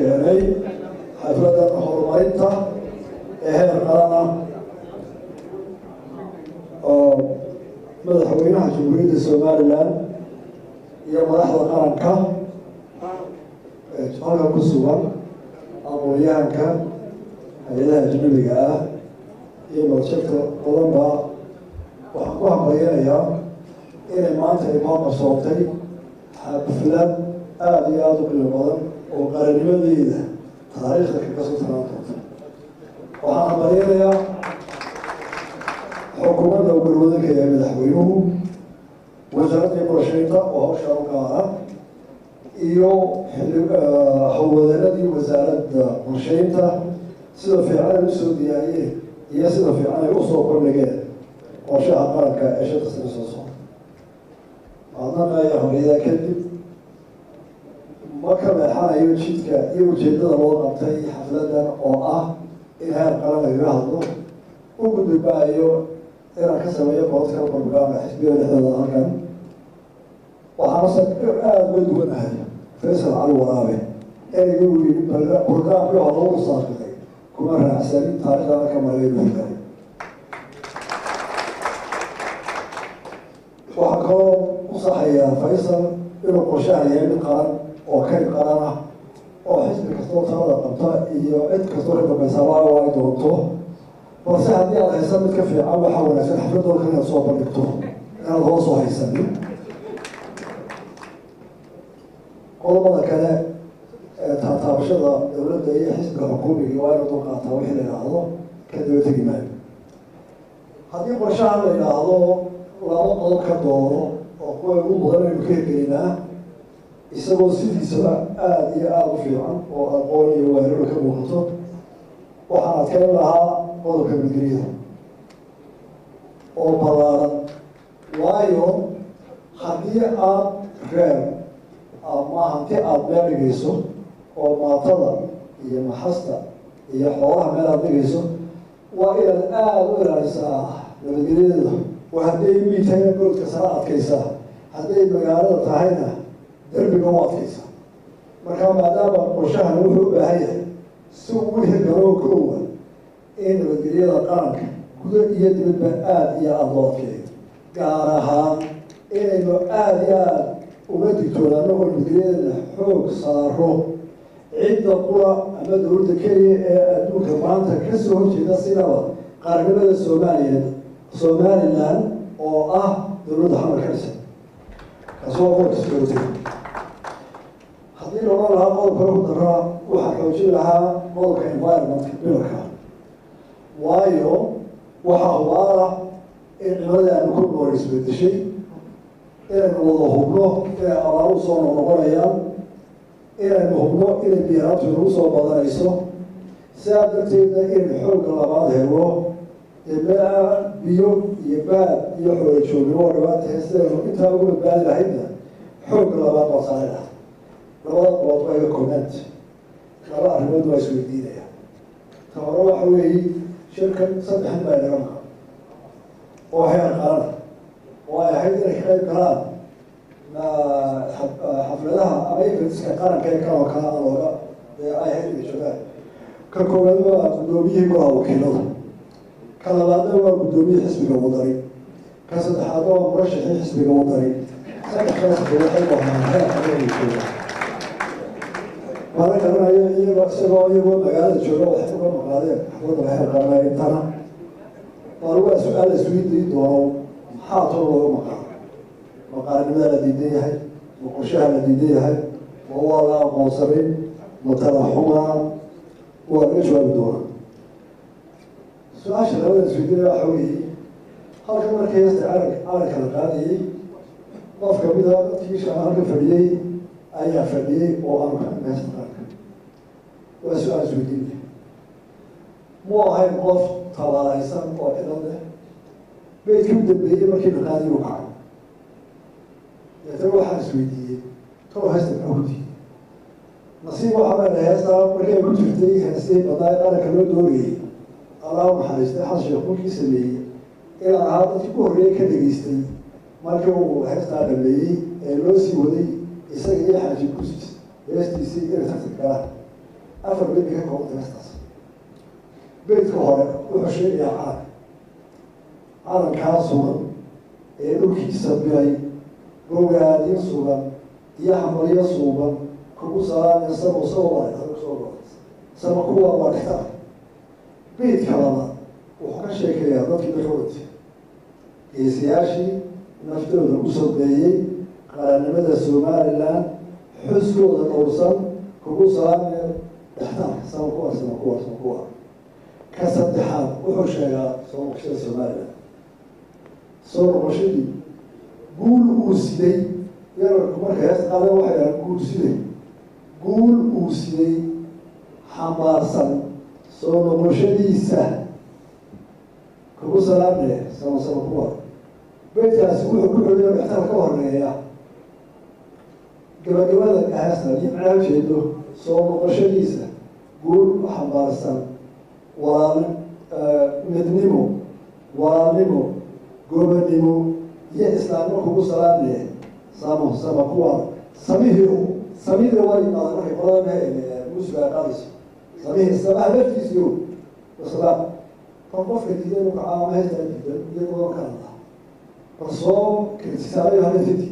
keenay xafladda horumarinta ee heer qaran oo madaxweynaha jamhuuriyadda Somaliland iyo madaxda qaranka halka ku sugan aqoonyahanka hay'adaha ajnabiga ah iyo madaxda badanba waxaan ku hambalyeeyaa inay maanta inoo qarsootay xaflad aad iyo aad u qiimo badan oo qarannimadeeda taariikhda kaga soo taraan doonta waxaan hambalyeeyaa xukuumadda ugarwadanka ee madaxweynuhu wasaaradda qorsheynta oo hawshaa u gaara iyo howlwadeennadii wasaaradda qorsheynta sida fiican ay usoo diyaariyeen iyo sida fiican ay usoo kordhigeen qorshaha qaranka ee shanta sano soo socda maadnaqaya horeydaa kadib ma ka leexanayo jidka iyo ujeeddada loo qabtay xafladan oo ah in heer qaran lagaga hadlo u gudbaayo inaan ka sameeyo political program xisbiga dhexdooda halkan waxaanase aada uga duwanahay faysal cali waraabe ereyga uu yidhi programkii hore lagu saaqiday kuma raacsanin taariikhda halka maragaynu helay waxaa kaloo ku saxayaa faysal inuu qorshahan yahay mid qaran oo kayb qaran ah oo xisbi kastoo talada qabta iyo cid kastoo ka dambaysaaba ay doonto balse haddii aad haysan mid ka fiican waxaa wanaagsan xafladooda inaad soo bandhigto inaad hoos u haysanin qodobada kale ee taataabashada dowladda iyo xisbiga xukuumiga waa inu dulqaataa wixii la yidhaahdo ka daba tegi maayo haddii qorshahan la yidhaahdo laba qodob ka doono oo kuwa ugu mudan aynu ka hirgelinaa isagoo sidiisaba aada iyo aada u fiican oo aqoon iyo waanino ka muuqato waxaan adkayn lahaa qodobka midgeliyada oo ballaaran waayo haddii aad reer ama hanti aada meel dhigayso oo maatada iyo maxasta iyo xoolaha meel aada dhigayso waa inaad aada u ilaalisaa nabadgelyada oo hadday miitayna goodka sara adkaysaa hadday magaalada tahayna derbiga u adkaysaa marka maadaama qorshahan wuxuu u baahan yahay si uu hirgaloo koowa in nabadgelyada qaranka guda iyo dibadba aada iyo aada loo adkeeyo gaar ahaan inaynu aada iyo aada uga digtoonaano oo nabadgelyada xoog saaro cidda qura ama dowladda keliya ee adduunka maanta kasoo horjeeda sinaba qaranimada somaliland oo ah dowladda xamar ka dhisan kaasoo qolkasoootay haddii looga lahaa qodobka lagu daraa waxaa xoojin lahaa qodobka environmentka bilarka waayo waxaa hubaala in cimadii aanu ku nool isbedeshay inaynu wada hubno inay abaaru soo noqnoqonayaan inaynu hubno inay biyaaraabtu nagu soo badanayso sidaa darteedna inaynu xoogga labaad helo meel biyo iyo baad iyo xoola joogin oo dhawaantahay sidaynu intaa ugu badbaadi lahaydna xoogga labaad baa saari laha labada qodood waa iga comment laba arrimood waa isweydiinaya ta hore waxa weeye shirkan saddexin baa inaga maqan oo heer qaran oo ay ahayd inay ka qayb galaan xafladaha ama ifriska qaranka ee kaloo kala looga ay ahayd inay joogaan ka koowaad waa guddoomiyihii golaha wakiilada ka labaadna waa guddoomiyihii xisbiga wadani ka saddexaadna waa murashaxii xisbiga wadani saddexdaas waxay bahaan heer qaran ay joogaan waana garanayo iyagoo magaalada jooga waxay uga maqaadeen xafladda heer qaran intana waa lagu su-aal isweydiin doono maxaa too looga maqaan ma qaranimada la diidan yahay ma qorshaha la diidan yahay ma waa la aqoonsanin ma talaxumaa waa laga jawaabi doonaa su-aasha labada isweydiinaya waxa weeye halkan markii hesta calanka la qaadayay qof kamida dadkii shaqaa halka fadhiyey ayaa fadhiyey oo aanu ka hesta qaranka waa su-aal isweydiinaya mu ahayn qof tabaaraysan oo cidan leh beydkii u dambeeyey markii la qaadiy u kacay deetana waxaan isweydiiyey tolo heesta maxuudi nasiib waxaa leedahay heestaa markii ay ku jirtay heestay badnaa qaranka loo doorayay allah u naxariistay xasan sheekh markii sameeyey inaan ahaa dadkii ku horreeyay ka dhageystay markii uu heestaa dhameeyey ee loo sii waday isaga iyo xaaji kusis heestiisii inay tartan galaan afar beyt bay ka koobantay heestaas. beytka hore wuxuu sheegayaa calankaa sugan ee dhulkiisa bilay bogaadin sugan iyo hambalyo suuban kugu salaamaya samo sawale adag soo goda sama kuwa waa dhextaa. beytka labaad wuxuu ka sheekayaa dadkii daxooti geesiyaashii naftooda u sobeeyey qaranimada somaliland xuskooda dhowrsan kugu salaamaya dhextaa sama kuwa. ka saddexaad wuxuu sheegaa soo noqoshada somaliland. soo noqoshadii guul uu siday yararku marka hees qaadeen waxay dhahaan guul siday guul uu siday xambaarsan soo noqoshadiisa kugu salaamaya sama kuwa. beytkaasi wuxuu ku xoliyo dhextar ka horeeya gabagabada heesta iyo macnaa ujeedo soo noqoshadiisa guul u xambaarsan midnimo walaalnimo gobonimo iyo islaamnimo kugu salaamaya sama kuwa. samihii waa yimaada markay qolada muusiga qaadayso samihii samaha laftiisiyo wasalaam qofka diiday inuu kacaama heestana diidan iyagoo kalada bal soo kritisaayo halafiti